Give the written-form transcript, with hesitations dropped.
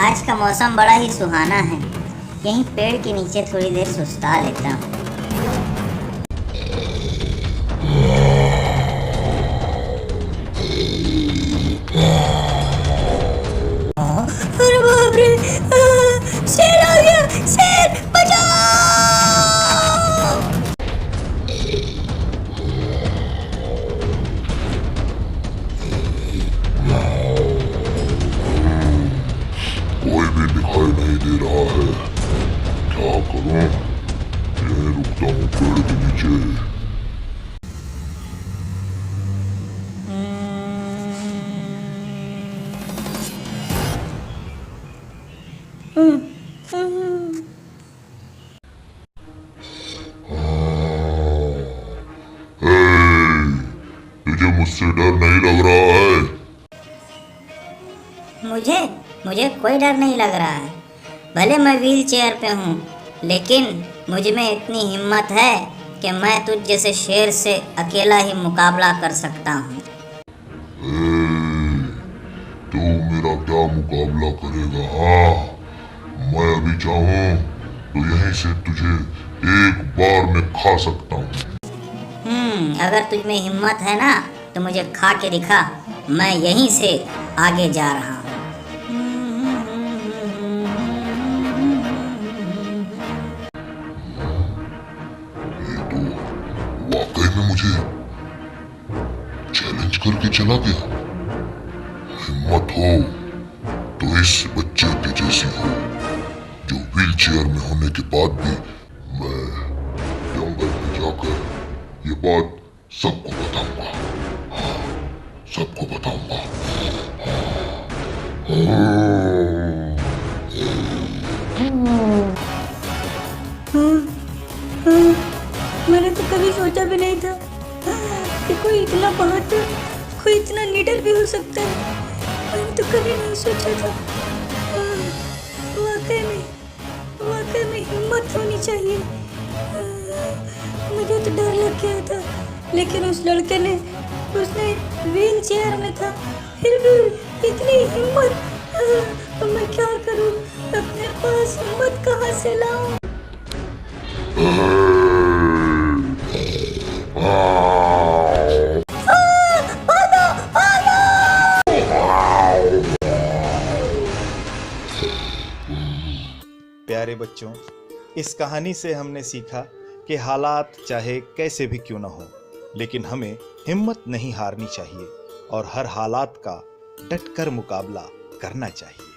आज का मौसम बड़ा ही सुहाना है। यहीं पेड़ के नीचे थोड़ी देर सुस्ता लेता हूँ। अरे बाप रे! शेर आ गया! शेर बचाओ! कोई भी दिखाई नहीं दे रहा है। क्या करूं? यहीं रुकता हूँ पेड़ के नीचे। तुझे मुझसे डर नहीं लग रहा है? मुझे मुझे कोई डर नहीं लग रहा है। भले मैं व्हील चेयर पे हूँ, लेकिन मुझ में इतनी हिम्मत है कि मैं तुझ जैसे शेर से अकेला ही मुकाबला कर सकता हूँ। तू मेरा क्या मुकाबला करेगा? हाँ, मैं अभी चाहूँ तो यहीं से तुझे एक बार में खा सकता हूँ। अगर तुझ में हिम्मत है ना तो मुझे खा के दिखा। मैं यहीं से आगे जा रहा हूँ। ये तो वाकई में मुझे चैलेंज करके चला गया। हिम्मत हो तो इस बच्चे के जैसी हो, जो व्हील चेयर में होने के बाद भी मैं जंगल में जाकर ये बात सबको बताऊंगा। हाँ, सबको बताऊंगा। मैंने तो कभी सोचा भी नहीं था कि कोई इतना बहादुर, कोई इतना निडर भी हो सकता है। मैंने तो कभी नहीं सोचा था। वाकई में हिम्मत होनी चाहिए। मुझे तो डर लग गया था, लेकिन उस लड़के ने, उसने व्हील चेयर में था, फिर भी इतनी हिम्मत। मैं क्या करूं? अपने पास हिम्मत कहाँ से लाऊं? प्यारे बच्चों, इस कहानी से हमने सीखा कि हालात चाहे कैसे भी क्यों ना हो, लेकिन हमें हिम्मत नहीं हारनी चाहिए और हर हालात का डटकर मुकाबला करना चाहिए।